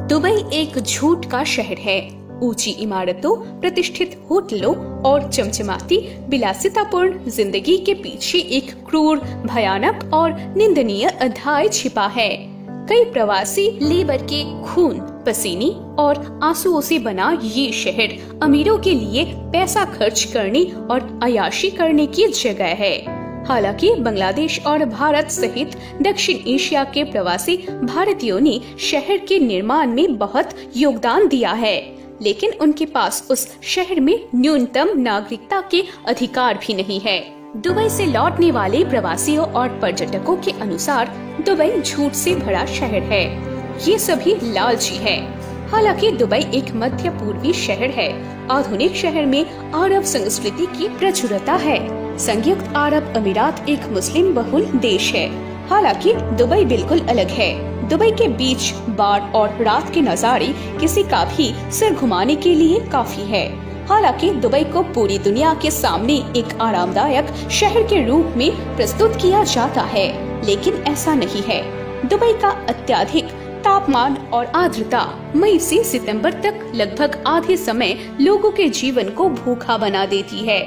Dubai एक झूठ का शहर है। ऊंची इमारतों, प्रतिष्ठित होटलों और चमचमाती विलासितापूर्ण जिंदगी के पीछे एक क्रूर, भयानक और निंदनीय अध्याय छिपा है। कई प्रवासी लेबर के खून, पसीने और आंसुओं से बना ये शहर अमीरों के लिए पैसा खर्च करने और अय्याशी करने की जगह है। हालांकि बांग्लादेश और भारत सहित दक्षिण एशिया के प्रवासी भारतीयों ने शहर के निर्माण में बहुत योगदान दिया है, लेकिन उनके पास उस शहर में न्यूनतम नागरिकता के अधिकार भी नहीं है। दुबई से लौटने वाले प्रवासियों और पर्यटकों के अनुसार दुबई झूठ से भरा शहर है। ये सभी लालची है। हालांकि दुबई एक मध्य पूर्वी शहर है। आधुनिक शहर में अरब संस्कृति की प्रचुरता है। संयुक्त अरब अमीरात एक मुस्लिम बहुल देश है। हालांकि दुबई बिल्कुल अलग है। दुबई के बीच बार और रात के नजारे किसी का भी सिर घुमाने के लिए काफी है। हालांकि दुबई को पूरी दुनिया के सामने एक आरामदायक शहर के रूप में प्रस्तुत किया जाता है, लेकिन ऐसा नहीं है। दुबई का अत्यधिक तापमान और आर्द्रता मई से सितंबर तक लगभग आधे समय लोगों के जीवन को भूखा बना देती है।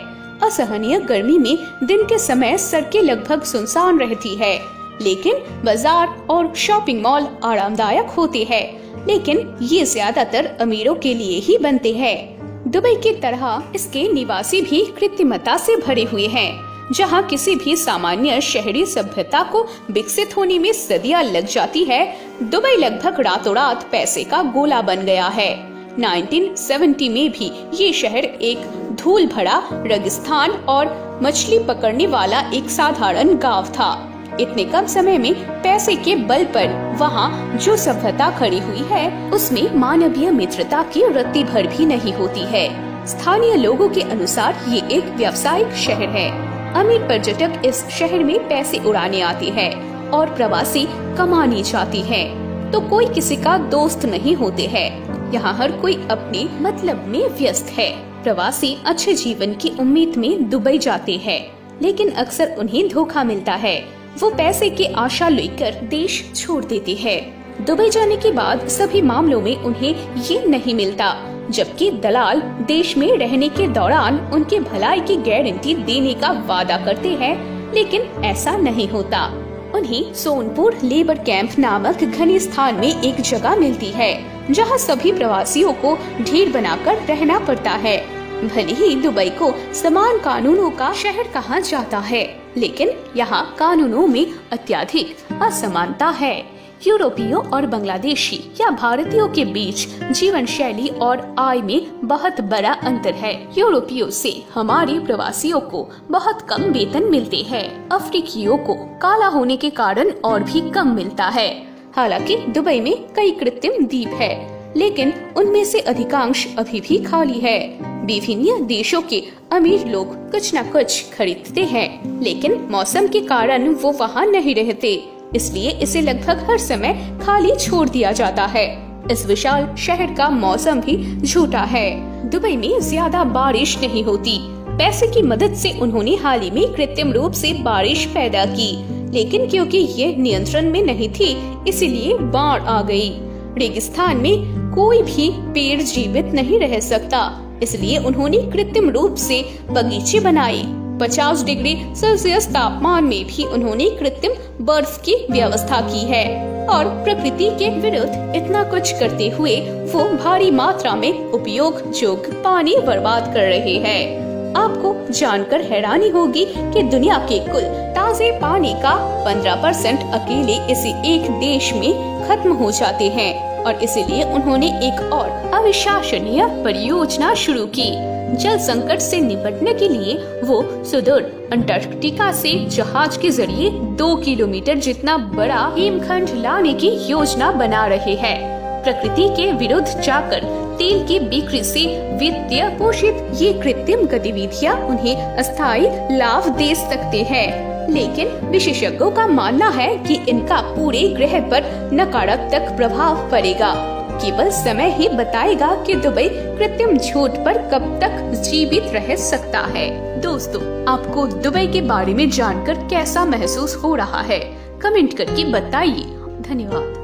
असहनीय गर्मी में दिन के समय सड़कें लगभग सुनसान रहती है, लेकिन बाजार और शॉपिंग मॉल आरामदायक होते हैं। लेकिन ये ज्यादातर अमीरों के लिए ही बनते हैं। दुबई की तरह इसके निवासी भी कृत्रिमता से भरे हुए हैं, जहां किसी भी सामान्य शहरी सभ्यता को विकसित होने में सदियां लग जाती है। दुबई लगभग रातों रात पैसे का गोला बन गया है। 1970 में भी ये शहर एक धूल भरा रेगिस्तान और मछली पकड़ने वाला एक साधारण गांव था। इतने कम समय में पैसे के बल पर वहाँ जो सभ्यता खड़ी हुई है, उसमें मानवीय मित्रता की रत्ती भर भी नहीं होती है। स्थानीय लोगों के अनुसार ये एक व्यावसायिक शहर है। अमीर पर्यटक इस शहर में पैसे उड़ाने आते हैं और प्रवासी कमाने जाते हैं, तो कोई किसी का दोस्त नहीं होते हैं। यहाँ हर कोई अपने मतलब में व्यस्त है। प्रवासी अच्छे जीवन की उम्मीद में दुबई जाते हैं, लेकिन अक्सर उन्हें धोखा मिलता है। वो पैसे की आशा लेकर देश छोड़ देते हैं। दुबई जाने के बाद सभी मामलों में उन्हें ये नहीं मिलता, जबकि दलाल देश में रहने के दौरान उनके भलाई की गारंटी देने का वादा करते हैं, लेकिन ऐसा नहीं होता। उन्हें सोनपुर लेबर कैंप नामक घने स्थान में एक जगह मिलती है, जहां सभी प्रवासियों को ढेर बनाकर रहना पड़ता है। भले ही दुबई को समान कानूनों का शहर कहा जाता है, लेकिन यहाँ कानूनों में अत्यधिक असमानता है। यूरोपियों और बांग्लादेशी या भारतीयों के बीच जीवन शैली और आय में बहुत बड़ा अंतर है। यूरोपियों से हमारे प्रवासियों को बहुत कम वेतन मिलते हैं। अफ्रीकियों को काला होने के कारण और भी कम मिलता है। हालांकि दुबई में कई कृत्रिम द्वीप है, लेकिन उनमें से अधिकांश अभी भी खाली है। विभिन्न देशों के अमीर लोग कुछ न कुछ खरीदते हैं, लेकिन मौसम के कारण वो वहाँ नहीं रहते, इसलिए इसे लगभग हर समय खाली छोड़ दिया जाता है। इस विशाल शहर का मौसम भी झूठा है। दुबई में ज्यादा बारिश नहीं होती। पैसे की मदद से उन्होंने हाल ही में कृत्रिम रूप से बारिश पैदा की, लेकिन क्योंकि ये नियंत्रण में नहीं थी, इसीलिए बाढ़ आ गई। रेगिस्तान में कोई भी पेड़ जीवित नहीं रह सकता, इसलिए उन्होंने कृत्रिम रूप से बगीचे बनाए। 50 डिग्री सेल्सियस तापमान में भी उन्होंने कृत्रिम बर्फ की व्यवस्था की है, और प्रकृति के विरुद्ध इतना कुछ करते हुए वो भारी मात्रा में उपयोग योग्य पानी बर्बाद कर रहे हैं। आपको जानकर हैरानी होगी कि दुनिया के कुल ताजे पानी का 15% अकेले इसी एक देश में खत्म हो जाते हैं, और इसीलिए उन्होंने एक और अविश्वसनीय परियोजना शुरू की। जल संकट से निपटने के लिए वो सुदूर अंटार्कटिका से जहाज के जरिए 2 किलोमीटर जितना बड़ा हिमखंड लाने की योजना बना रहे हैं। प्रकृति के विरुद्ध जाकर तेल की बिक्री से वित्तीय पोषित ये कृत्रिम गतिविधियां उन्हें अस्थायी लाभ दे सकते हैं, लेकिन विशेषज्ञों का मानना है कि इनका पूरे ग्रह पर नकारात्मक प्रभाव पड़ेगा। केवल समय ही बताएगा कि दुबई कृत्रिम झूठ पर कब तक जीवित रह सकता है। दोस्तों, आपको दुबई के बारे में जानकर कैसा महसूस हो रहा है, कमेंट करके बताइए। धन्यवाद।